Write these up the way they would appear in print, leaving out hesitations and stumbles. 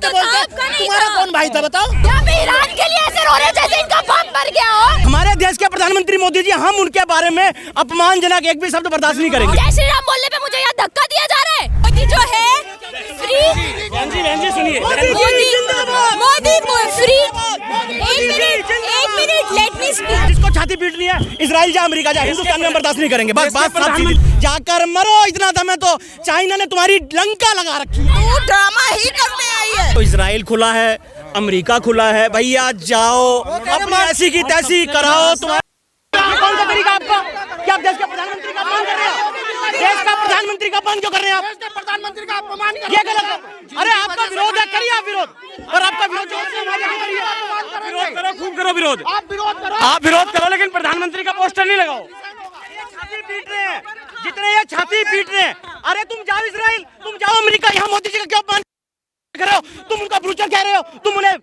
बोलते तुम्हारा कौन भाई था बताओ? यहाँ पे ईरान के लिए ऐसे रो रहे जैसे इनका बम मर गया हो। हमारे देश के प्रधानमंत्री मोदी जी, हम उनके बारे में अपमानजनक एक भी शब्द बर्दाश्त नहीं करेंगे। जय श्री राम बोलने पे मुझे यहाँ धक्का दिया जा रहा है। मोदी जो है फ्री, सुनिए, मोदी फ्री। एक मिनट लेट मी स्पीक। जिसको छाती पीटनी है इजराइल जा, अमेरिका जा, हिंदुस्तान में हम बर्दाश्त नहीं करेंगे। बस बात जाकर मरो, इतना दम है तो चाइना ने तुम्हारी लंका लगा रखी है। तू ड्रामा ही करने आई है। तो इजराइल खुला है, अमेरिका खुला है, भैया जाओ अपनी ऐसी की तैसी कराओ। तुम्हारा कौन सा तरीका आपका? क्या आप देश के प्रधानमंत्री का अपमान कर रहे हैं? देश का प्रधानमंत्री का अपमान क्यों कर रहे हैं आप? प्रधानमंत्री का अपमान ये गलत है। अरे आपका विरोध है, करिए आप विरोध। और आपका विरोध विरोध करो, खूब करो विरोध। आप विरोध करो, लेकिन प्रधानमंत्री का पोस्टर नहीं लगाओ। छाती पीट रहे हैं, जितने ये छाती पीट रहे हैं। अरे तुम जाओ इजराइल, तुम जाओ अमेरिका, यहाँ मोदी जी का क्यों अपमान कर रहे हो? तुम उनका ब्रूचर कह रहे हो, तुम उन्हें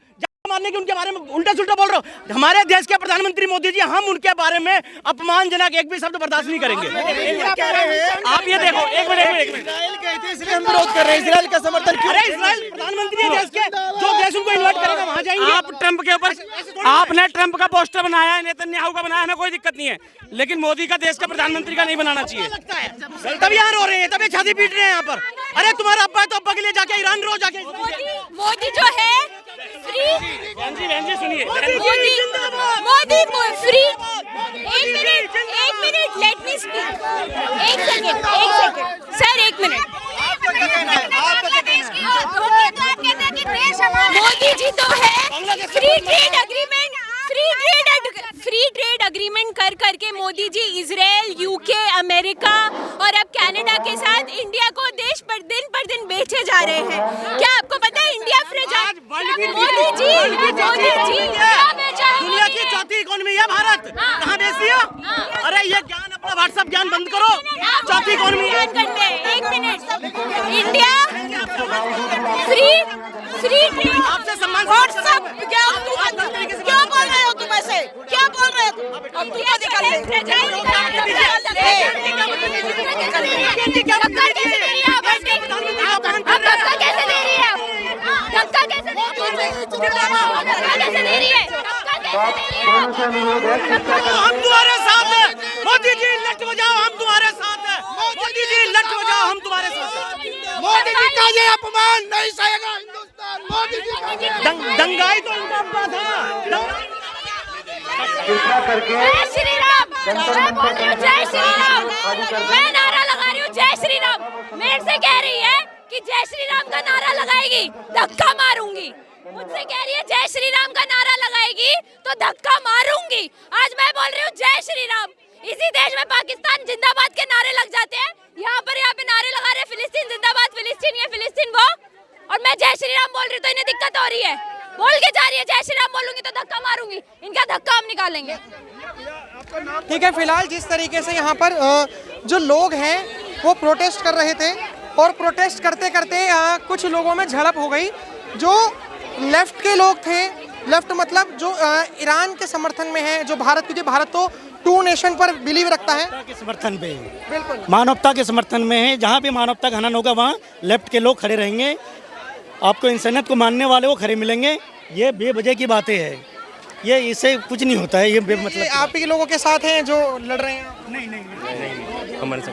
मारने के उनके बारे में उल्टा सुल्टा बोल रहे हो। हमारे देश के प्रधानमंत्री मोदी जी, हम उनके बारे में अपमानजनक एक भी शब्द बर्दाश्त नहीं करेंगे। आप ये देखो, एक मिनट, इजराइल कहते हैं इसलिए हम विरोध कर रहे हैं। इजराइल का समर्थन क्यों? अरे इजराइल प्रधानमंत्री है देश के, जो देश उनको इन्वाइट करेगा वहाँ जाएंगे। आप ट्रंप के ऊपर, आपने ट्रंप का पोस्टर बनाया है, नेतन्याहू का बनाया, हमें कोई दिक्कत नहीं है, लेकिन मोदी का देश का प्रधानमंत्री का नहीं बनाना चाहिए। तब यहाँ रो रहे हैं, तब ये छाती पीट रहे हैं यहाँ पर। अरे तुम्हारा अब्बा है तो अब्बा के लिए जाके ईरान रो जाके। मोदी जो है फ्री, सुनिए, मोदी फ्री। एक मिनट लेट मी स्पीक। एक सेकंड सर, एक मिनट। मोदी जी तो है फ्री ट्रेड एग्रीमेंट कर करके Modi ji Israel, UK, America और अब कनाडा के साथ इंडिया को देश पर दिन बेचे जा रहे हैं। क्या आपको पता है इंडिया फ्रेजाइल? मोदी जी क्या बेचा है? दुनिया की चौथी इकोनॉमी है भारत, कहाँ बेच दिया? अरे ये ज्ञान, अपना व्हाट्सएप ज्ञान बंद करो। चौथी इकोनॉमी करते हैं। एक मिनट, इंडिया फ्री ट्रेड। आपसे सम्मान व्हाट्सएप क्या बोल रहे हो तुम? ऐसे क्या बोल रहे हो तुम? अब क्या दिखा रहे हम तुम्हारे साथ हैं। मोदी जी लट बजाओ, हम तुम्हारे साथ हैं। मोदी जी लट बजाओ, हम तुम्हारे साथ हैं। मोदी जी का ये अपमान नहीं सहेगा हिंदुस्तान। मोदी जी का दंगाई तो इनका अब्बा था। जय श्री राम। मैं बोल रही हूँ जय श्री राम। मैं नारा लगा रही हूँ जय श्री राम। मेरे से कह रही है कि जय श्री राम का नारा लगाएगी धक्का मारूंगी। मुझसे कह रही है जय श्री राम का नारा लगाएगी तो धक्का मारूंगी। आज मैं बोल रही हूँ जय श्री राम। इसी देश में पाकिस्तान जिंदाबाद के नारे लग जाते हैं, यहाँ पे नारे लगा रहे हैं फिलिस्तीन जिंदाबाद, फिलिस्तीन ये, फिलिस्तीन वो, और मैं जय श्री राम बोल रही हूँ तो इन्हें दिक्कत हो रही है। बोल के जा रही है जय श्री राम बोलूंगी तो धक्का मारूंगी। इनका धक्का हम निकालेंगे। ठीक है, फिलहाल जिस तरीके से यहाँ पर जो लोग हैं वो प्रोटेस्ट कर रहे थे और प्रोटेस्ट करते करते कुछ लोगों में झड़प हो गई। जो लेफ्ट के लोग थे, लेफ्ट मतलब जो ईरान के समर्थन में है, जो भारत, क्योंकि भारत तो टू नेशन पर बिलीव रखता है, के समर्थन पे, बिल्कुल मानवता के समर्थन में है। जहाँ भी मानवता का हनन होगा वहाँ लेफ्ट के लोग खड़े रहेंगे। आपको इंसानियत को मानने वाले वो खड़े मिलेंगे। ये बेवजह की बातें हैं, ये इससे कुछ नहीं होता है। ये मतलब आप ही लोगों के साथ हैं जो लड़ रहे हैं? नहीं, हमारे से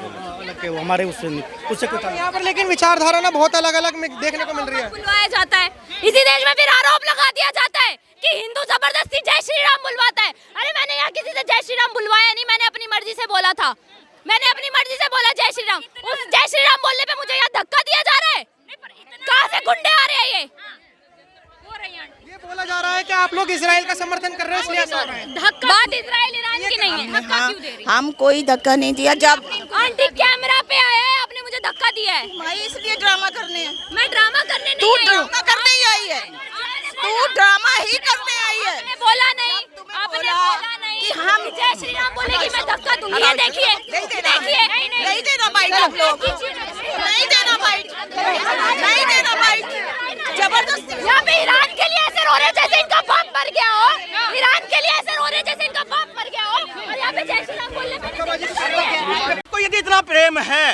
हमारे उससे कुछ यहाँ पर लेकिन विचारधारा ना बहुत अलग अलग देखने को मिल रही है। बुलवाया जाता है इसी देश में, फिर आरोप लगा दिया जाता है कि हिंदू जबरदस्ती जय श्री राम बुलवाता है। अरे मैंने यहाँ किसी से जय श्री राम बुलवाया नहीं, मैंने अपनी मर्जी से बोला था। मैंने अपनी मर्जी से बोला जय श्री राम। उस जय श्री राम बोलने पे मुझे यहाँ धक्का दिया जा रहा है। कहाँ से गुंडे आ रहे हैं? ये बोला जा रहा है कि आप लोग इजराइल का समर्थन कर रहे हो इसलिए ऐसा हो रहा है। बात इजराइल ईरान की नहीं है। धक्का क्यों दे रही? हम कोई धक्का नहीं दिया। जब आंटी कैमरा पे आया है, आपने मुझे धक्का दिया है। भाई इसलिए ड्रामा करने हैं। मैं ड्रामा करने नहीं तू आई हूँ। ड्रामा करने ही आई है। तू ड्रामा ही करने आई है। आपने बोला नहीं, आपने बोला नहीं कि हम जय श्री राम बोलेगी मैं धक्का दूंगी। ये देखिए, नहीं देना बाइट आप लोग, नहीं देना बाइट, नहीं देना बाइट। जबरदस्ती यहाँ पे ईरान के लिए ऐसे रो रहे जैसे इनका बाप मर गया हो। ईरान के लिए ऐसे रो रहे जैसे इनका बाप मर गया हो, और यहाँ पे जय श्री राम बोलने पे को यदि इतना प्रेम है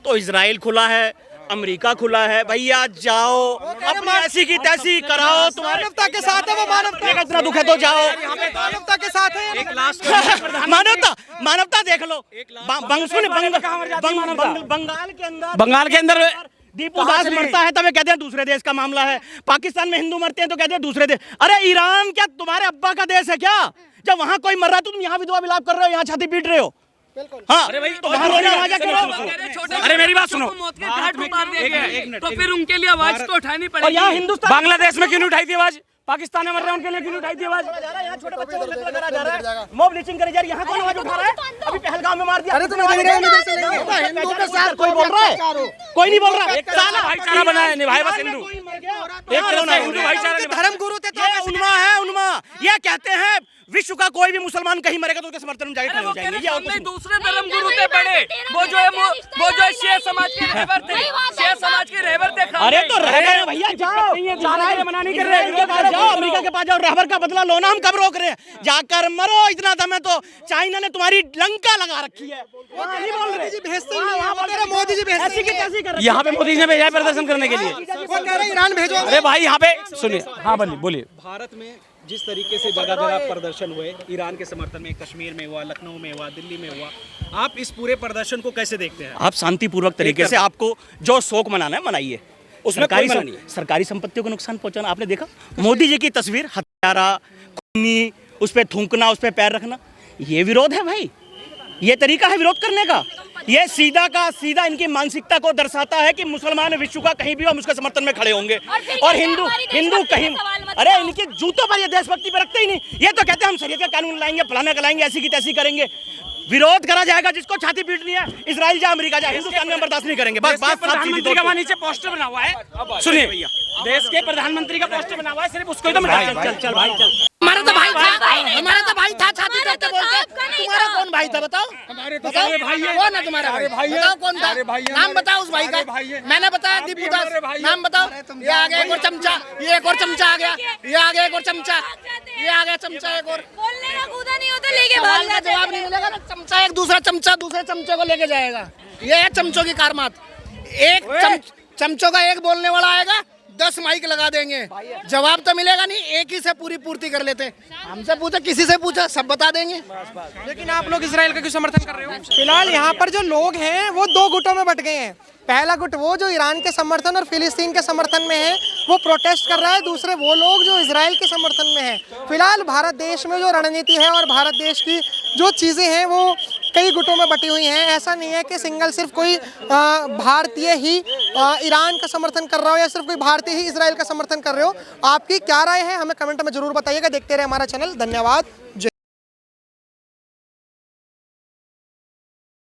तो इजराइल खुला है, अमेरिका खुला है भैया, जाओ अपनी ऐसी की तैसी कराओ, तुम्हारे मानवता के साथ है वो, मानवता इतना दुख है तो जाओ। मानवता के साथ है। मानवता देख लो। बंगाल के अंदर दीपू दास मरता है तब ये कहते हैं दूसरे देश का मामला है, पाकिस्तान में हिंदू मरते हैं तो कहते हैं दूसरे देश। अरे ईरान क्या तुम्हारे अब्बा का देश है क्या? जब वहां कोई मर रहा है तो तुम यहाँ विधवा विलाप कर रहे हो, यहाँ छाती पीट रहे हो। हाँ, अरे भाई तो वहां रोना आवाज करो। अरे मेरी बात सुनो, तो फिर उनके लिए आवाज तो उठानी पड़ेगी। और यहाँ हिंदुस्तान बांग्लादेश में क्यों नहीं उठाई थी आवाज? पाकिस्तान में मर रहे हैं उनके लिए क्यों नहीं उठाई थी आवाज? यहाँ छोटे बच्चों को लगा जा रहा है, मॉब लिंचिंग करे जा रही है, यहाँ कौन आवाज उठा रहा है? अभी पहलगाम में मार दिया। अरे तुम हिंदू के साथ कोई बोल रहा है? कोई नहीं बोल रहा। एक साला भाईचारा बनाया निभाए बस हिंदू, एक तरह से हिंदू भाईचारा। धर्म गुरु थे ये उन्मा है, उन्मा। ये कहते हैं विश्व का कोई भी मुसलमान कहीं मरेगा तो उसके समर्थन में जाके खड़े हो जाएंगे। ये और कुछ नहीं। दूसरे धर्म गुरु थे बड़े, वो जो शेर समाज के रहबर थे, शेर समाज के रहबर थे। अरे तो रह गए भैया, जाओ, मना नहीं कर रहे, जाओ अमेरिका के पास जाओ, रहबर का बदला लो ना, हम कब रोक रहे हैं? जाकर मरो, इतना दम है तो चाइना ने तुम्हारी लंका लगा रखी है। नहीं बोल रहे, मोदी जी भेजते यहाँ पे मोदी जी ने भेजा है प्रदर्शन करने के लिए। वो कह रहे हैं ईरान भेजो। अरे भाई यहाँ पे सुनिए, हाँ बोलिए। भारत में जिस तरीके से जगह जगह प्रदर्शन हुए ईरान के समर्थन में, कश्मीर में हुआ, लखनऊ में हुआ, दिल्ली में हुआ, आप इस पूरे प्रदर्शन को कैसे देखते हैं? आप शांतिपूर्वक तरीके से, आपको जो शोक मनाना है मनाइए, सरकारी संपत्तियों को नुकसान पहुंचाना आपने देखा? मोदी जी की तस्वीर, हत्यारा, खूनी, उस पर थूकना, उस पर पैर रखना, ये विरोध है भाई? ये तरीका है विरोध करने का? ये सीधा का सीधा इनकी मानसिकता को दर्शाता है कि मुसलमान विश्व का कहीं भी हम उसके समर्थन में खड़े होंगे और हिंदू कहीं। अरे इनके जूतों पर ये देशभक्ति पे रखते ही नहीं। ये तो कहते हैं हम शरीयत का कानून लाएंगे, फलाना लाएंगे, ऐसी की तैसी करेंगे। विरोध करा जाएगा, जिसको छाती पीटनी है इजराइल जा, अमेरिका जा, हिंदुस्तान में बर्दाश्त नहीं करेंगे। बस बात प्रधानमंत्री का नीचे पोस्टर बना हुआ है, सुनिए भैया, देश के प्रधानमंत्री का पोस्टर बना हुआ है, सिर्फ उसको ही तो चल भाई चल। हमारा तो भाई था छाती करते बोलते। तुम्हारा कौन भाई था बताओ? हमारे तो भाई है। कौन है तुम्हारा भाई? बताओ कौन था? नाम बताओ उस भाई का। मैंने बताया दीपू दास, नाम बताओ। ये आ गया एक और चमचा, ये एक और चमचा आ गया, ये आ गया एक और चमचा, ये आ गया चमचा एक और। बोलने का कूदा नहीं होता, लेके भाग सवाल का जवाब नहीं मिलेगा ना, चमचा एक दूसरा चमचा दूसरे चमचे को लेके जाएगा। ये है चमचों की कारमात। एक चमचों का एक बोलने वाला आएगा, 10 माइक लगा देंगे, जवाब तो मिलेगा नहीं, एक ही से पूरी पूर्ति कर लेते। हमसे पूछा, किसी से पूछा, सब बता देंगे। लेकिन आप लोग इजराइल का क्यों समर्थन कर रहे हो? फिलहाल यहाँ पर जो लोग हैं वो दो गुटों में बट गए हैं। पहला गुट वो जो ईरान के समर्थन और फिलिस्तीन के समर्थन में है, वो प्रोटेस्ट कर रहा है। दूसरे वो लोग जो इजराइल के समर्थन में है। फिलहाल भारत देश में जो रणनीति है और भारत देश की जो चीज़ें हैं वो कई गुटों में बटी हुई हैं। ऐसा नहीं है कि सिंगल सिर्फ कोई भारतीय ही ईरान का समर्थन कर रहा हो या सिर्फ कोई भारतीय ही इजराइल का समर्थन कर रहे हो। आपकी क्या राय है हमें कमेंट में जरूर बताइएगा। देखते रहे हमारा चैनल। धन्यवाद।